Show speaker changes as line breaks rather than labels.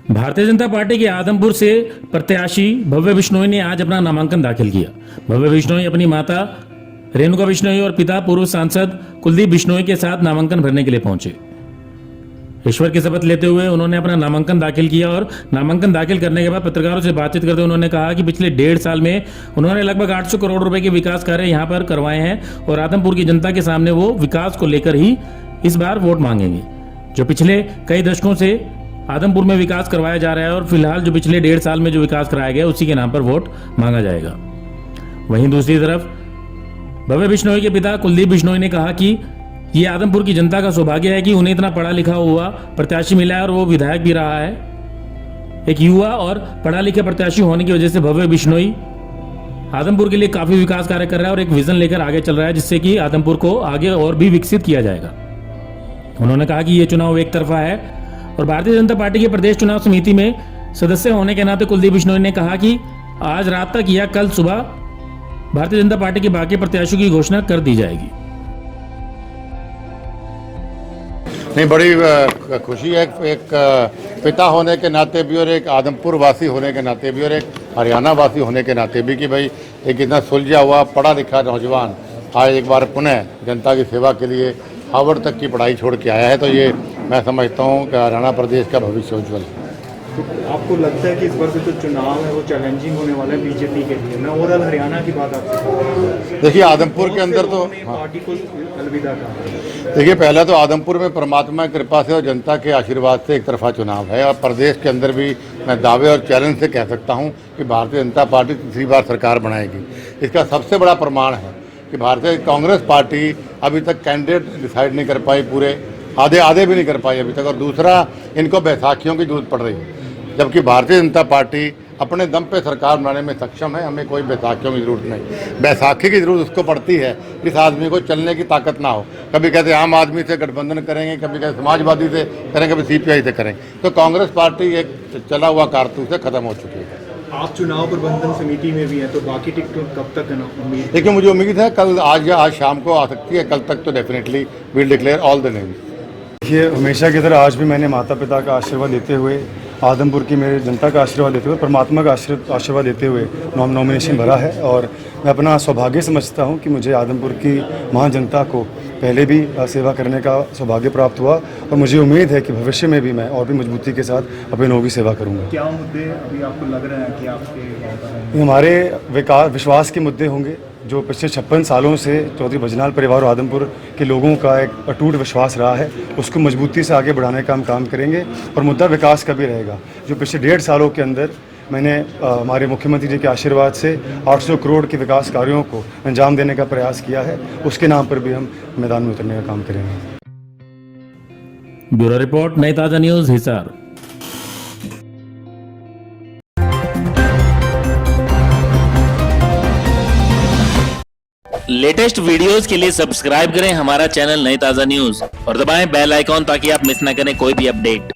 Bharatiya Janata party के आदमपुर से प्रत्याशी भव्य बिश्नोई ने आज अपना नामांकन दाखिल किया। भव्य बिश्नोई अपनी माता रेणुका बिश्नोई और पिता पूर्व सांसद कुलदीप बिश्नोई के साथ नामांकन भरने के लिए पहुंचे। ईश्वर की शपथ लेते हुए उन्होंने अपना नामांकन दाखिल किया और नामांकन दाखिल करने के बाद पत्रकारों से बातचीत करते हुए उन्होंने कहा कि पिछले 1.5 साल में उन्होंने लगभग 800 करोड़ रुपए के विकास कार्य यहां पर करवाए हैं और आदमपुर की जनता के सामने वो विकास को लेकर ही इस बार वोट मांगेंगे। जो पिछले कई दशकों से आदमपुर में विकास करवाया जा रहा है और फिलहाल जो पिछले 1.5 साल में जो विकास कराया गया उसी के नाम पर वोट मांगा जाएगा। वहीं दूसरी तरफ भव्य बिश्नोई के पिता कुलदीप बिश्नोई ने कहा कि ये आदमपुर की जनता का सौभाग्य है कि उन्हें इतना पढ़ा लिखा हुआ प्रत्याशी मिला है और वो विधायक भी रहा है। एक युवा और पढ़ा लिखा प्रत्याशी होने की वजह से भव्य बिश्नोई आदमपुर के लिए काफी विकास कार्य कर रहा है और एक विजन लेकर आगे चल रहा है जिससे कि आदमपुर को आगे और भी विकसित किया जाएगा। उन्होंने कहा कि ये चुनाव एक तरफा है और भारतीय जनता पार्टी के प्रदेश चुनाव समिति में सदस्य होने के नाते कुलदीप बिश्नोई ने कहा कि आज रात तक या कल सुबह भारतीय जनता पार्टी के बाकी प्रत्याशियों की घोषणा कर दी जाएगी।
नहीं, बड़ी खुशी है एक पिता होने के नाते भी और एक आदमपुर वासी होने के नाते भी और एक हरियाणा वासी होने के नाते भी कि भाई एक इतना सुलझा हुआ पढ़ा लिखा नौजवान आज एक बार पुनः जनता की सेवा के लिए हार्वर्ड तक की पढ़ाई छोड़ के आया है। तो ये मैं समझता हूँ कि हरियाणा प्रदेश का भविष्य उज्ज्वल है।
तो आपको लगता है कि इस बार जो चुनाव है वो चैलेंजिंग होने वाला है बीजेपी के लिए? मैं ओवरऑल हरियाणा की बात आपसे
देखिए आदमपुर के अंदर तो
पार्टी को अलविदा कहा।
देखिए पहला तो आदमपुर में परमात्मा की कृपा से और जनता के आशीर्वाद से एक तरफा चुनाव है और प्रदेश के अंदर भी मैं दावे और चैलेंज से कह सकता हूँ कि भारतीय जनता पार्टी तीसरी बार सरकार बनाएगी। इसका सबसे बड़ा प्रमाण है कि भारतीय कांग्रेस पार्टी अभी तक कैंडिडेट डिसाइड नहीं कर पाई, पूरे आधे भी नहीं कर पाई अभी तक। और दूसरा, इनको बैसाखियों की जरूरत पड़ रही है, जबकि भारतीय जनता पार्टी अपने दम पे सरकार बनाने में सक्षम है। हमें कोई बैसाखियों की जरूरत नहीं। बैसाखी की जरूरत उसको पड़ती है जिस आदमी को चलने की ताकत ना हो। कभी कहते आम आदमी से गठबंधन करेंगे, कभी कहते समाजवादी से करेंगे, कभी सीपीआई से करेंगे। तो कांग्रेस पार्टी एक चला हुआ कारतूस से खत्म हो चुकी है।
आप चुनाव प्रबंधन समिति में भी हैं तो बाकी टिकट कब तक है ना उम्मीद?
देखिए मुझे उम्मीद है कल आज शाम को आ सकती है, कल तक तो definitely will declare all the names.
देखिए हमेशा की तरह आज भी मैंने माता पिता का आशीर्वाद लेते हुए, आदमपुर की मेरे जनता का आशीर्वाद लेते हुए, परमात्मा का आशीर्वाद लेते हुए नॉमिनेशन भरा है। और मैं अपना सौभाग्य समझता हूं कि मुझे आदमपुर की महान जनता को पहले भी सेवा करने का सौभाग्य प्राप्त हुआ और मुझे उम्मीद है कि भविष्य में भी मैं और भी मजबूती के साथ अपने लोगों की सेवा करूँगा।
क्या मुद्दे अभी आपको लग रहे हैं कि आपके
हमारे विश्वास के मुद्दे होंगे जो पिछले 56 सालों से चौधरी भजनाल परिवार और आदमपुर के लोगों का एक अटूट विश्वास रहा है, उसको मजबूती से आगे बढ़ाने का हम काम करेंगे। और मुद्दा विकास का भी रहेगा। जो पिछले 1.5 सालों के अंदर मैंने हमारे मुख्यमंत्री जी के आशीर्वाद से 800 करोड़ के विकास कार्यों को अंजाम देने का प्रयास किया है, उसके नाम पर भी हम मैदान में उतरने का काम करेंगे।
ब्यूरो रिपोर्ट, नई ताजा न्यूज, हिसार। लेटेस्ट वीडियोस के लिए सब्सक्राइब करें हमारा चैनल नई ताजा न्यूज और दबाएं बेल आइकॉन ताकि आप मिस ना करें कोई भी अपडेट।